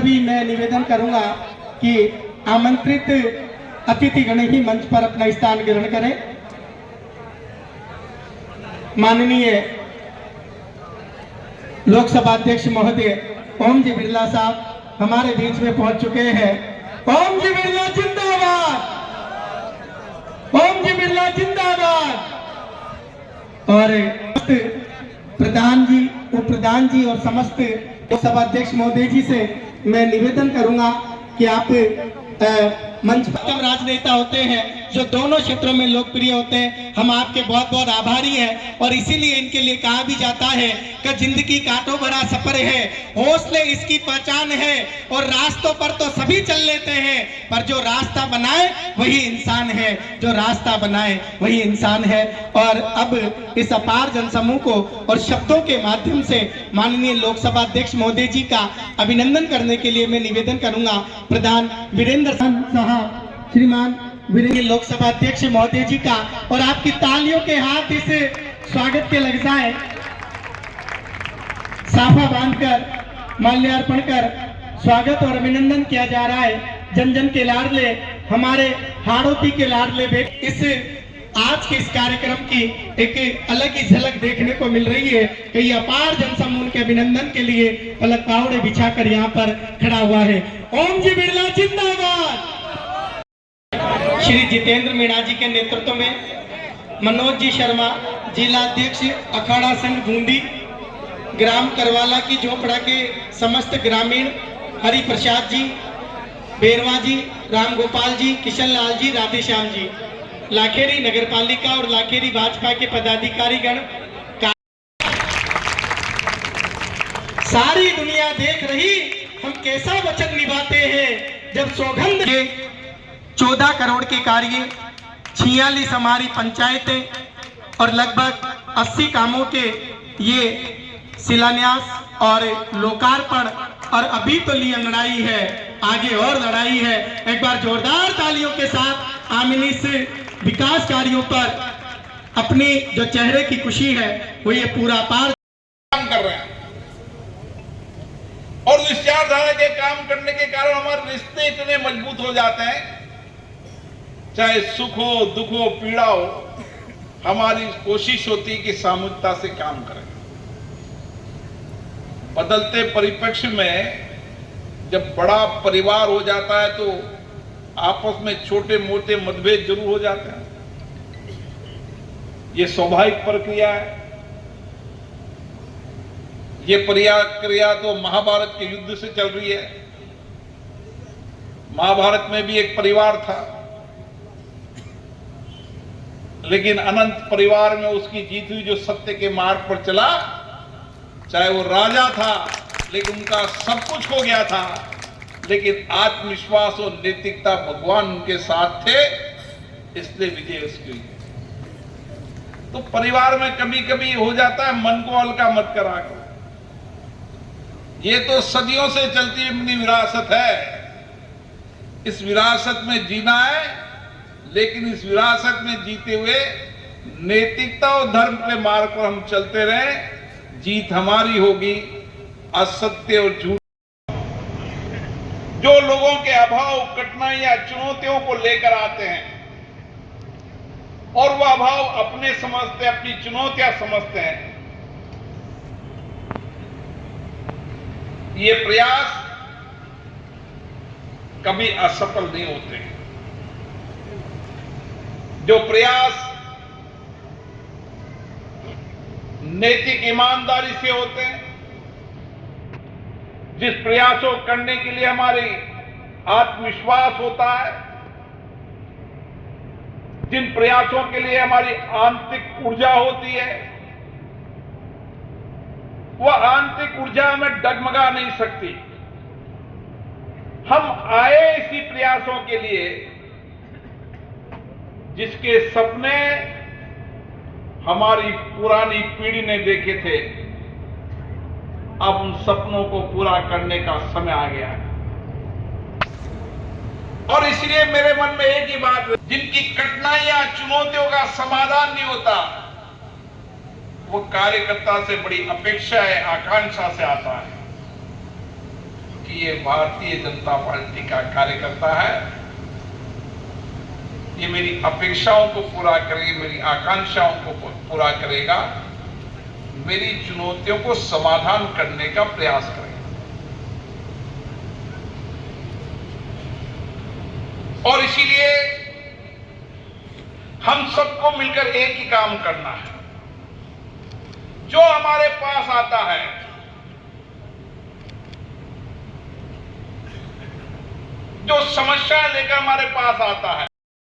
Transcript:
भी मैं निवेदन करूंगा कि आमंत्रित अतिथिगण ही मंच पर अपना स्थान ग्रहण करें। माननीय लोकसभा अध्यक्ष महोदय ओम जी बिरला साहब हमारे बीच में पहुंच चुके हैं। ओम जी बिरला जिंदाबाद, ओम जी बिरला जिंदाबाद। और प्रधान जी, उप प्रधान जी और समस्त लोकसभा अध्यक्ष महोदय जी से मैं निवेदन करूंगा कि आप मंच पर राजनेता होते हैं जो दोनों क्षेत्रों में लोकप्रिय होते हैं, हम आपके बहुत बहुत आभारी हैं। और इसीलिए इनके लिए कहा भी जाता है कि जिंदगी कांटों भरा सफर है, हौसले इसकी पहचान है। और रास्तों पर तो सभी चल लेते हैं, पर जो रास्ता बनाए वही इंसान है, जो रास्ता बनाए वही इंसान है। और अब इस अपार जनसमूह को और शब्दों के माध्यम से माननीय लोकसभा अध्यक्ष महोदय जी का अभिनंदन करने के लिए मैं निवेदन करूंगा प्रधान वीरेंद्र साहब, श्रीमान वीरेंद्र लोकसभा अध्यक्ष महोदय जी का, और आपकी तालियों के हाथ इस स्वागत के लग जाए। साफा बांधकर माल्यार्पण कर स्वागत और अभिनंदन किया जा रहा है। जन जन के लाडले, हमारे हाड़ौती के लाडले बेटे, इस आज के इस कार्यक्रम की एक अलग ही झलक देखने को मिल रही है कि ये अपार जनसमूह के अभिनंदन के लिए पलक पावड़े बिछाकर यहाँ पर खड़ा हुआ है। ओम जी बिरला जिंदाबाद। श्री जितेंद्र मीणा जी के नेतृत्व में मनोज जी शर्मा, जिला अध्यक्ष अखाड़ा संघ बूंदी, ग्राम करवाला की झोपड़ा के समस्त ग्रामीण, हरि प्रसाद जी, बेरवा जी, राम गोपाल जी, किशन लाल जी, राधेश्याम जी, लाखेरी नगर पालिका और लाखेरी भाजपा के पदाधिकारीगण, सारी दुनिया देख रही हम कैसा वचन निभाते हैं जब सौगंध। 14 करोड़ के कार्य, 46 हमारी पंचायतें और लगभग 80 कामों के ये शिलान्यास और लोकार्पण, और अभी तो ली अंगड़ाई है, आगे और लड़ाई है। एक बार जोरदार तालियों के साथ आमिनी से विकास कार्यों पर अपनी जो चेहरे की खुशी है वो ये पूरा पार काम कर रहे हैं। और इस विचारधारा के काम करने के कारण हमारे रिश्ते इतने मजबूत हो जाते हैं, चाहे सुख हो, दुख हो, पीड़ा हो, हमारी कोशिश होती है कि सामूहिकता से काम करें। बदलते परिप्रेक्ष्य में जब बड़ा परिवार हो जाता है तो आपस में छोटे मोटे मतभेद जरूर हो जाते हैं, ये स्वाभाविक प्रक्रिया है। ये प्रक्रिया तो महाभारत के युद्ध से चल रही है। महाभारत में भी एक परिवार था, लेकिन अनंत परिवार में उसकी जीत हुई जो सत्य के मार्ग पर चला। चाहे वो राजा था लेकिन उनका सब कुछ हो गया था, लेकिन आत्मविश्वास और नैतिकता भगवान उनके साथ थे, इसलिए विजय उसकी हुई। तो परिवार में कभी कभी हो जाता है, मन को हल्का मत करा करो। ये तो सदियों से चलती अपनी विरासत है, इस विरासत में जीना है, लेकिन इस विरासत में जीते हुए नैतिकता और धर्म के मार्ग पर हम चलते रहे, जीत हमारी होगी। असत्य और झूठ, जो लोगों के अभाव, कठिनाइयां, चुनौतियों को लेकर आते हैं और वह अभाव अपने समझते, अपनी चुनौतियां समझते हैं, ये प्रयास कभी असफल नहीं होते। जो प्रयास नैतिक ईमानदारी से होते हैं, जिस प्रयासों करने के लिए हमारी आत्मविश्वास होता है, जिन प्रयासों के लिए हमारी आंतरिक ऊर्जा होती है, वह आंतरिक ऊर्जा में डगमगा नहीं सकती। हम आए इसी प्रयासों के लिए जिसके सपने हमारी पुरानी पीढ़ी ने देखे थे, अब उन सपनों को पूरा करने का समय आ गया है। और इसलिए मेरे मन में एक ही बात है, जिनकी कठिनाइयां, चुनौतियों का समाधान नहीं होता, वो कार्यकर्ता से बड़ी अपेक्षा है, आकांक्षा से आता है। कि ये भारतीय जनता पार्टी का कार्यकर्ता है, ये मेरी अपेक्षाओं को पूरा करेगा, मेरी आकांक्षाओं को पूरा करेगा, मेरी चुनौतियों को समाधान करने का प्रयास करेगा। और इसीलिए हम सबको मिलकर एक ही काम करना है। जो हमारे पास आता है, जो समस्या लेकर हमारे पास आता है,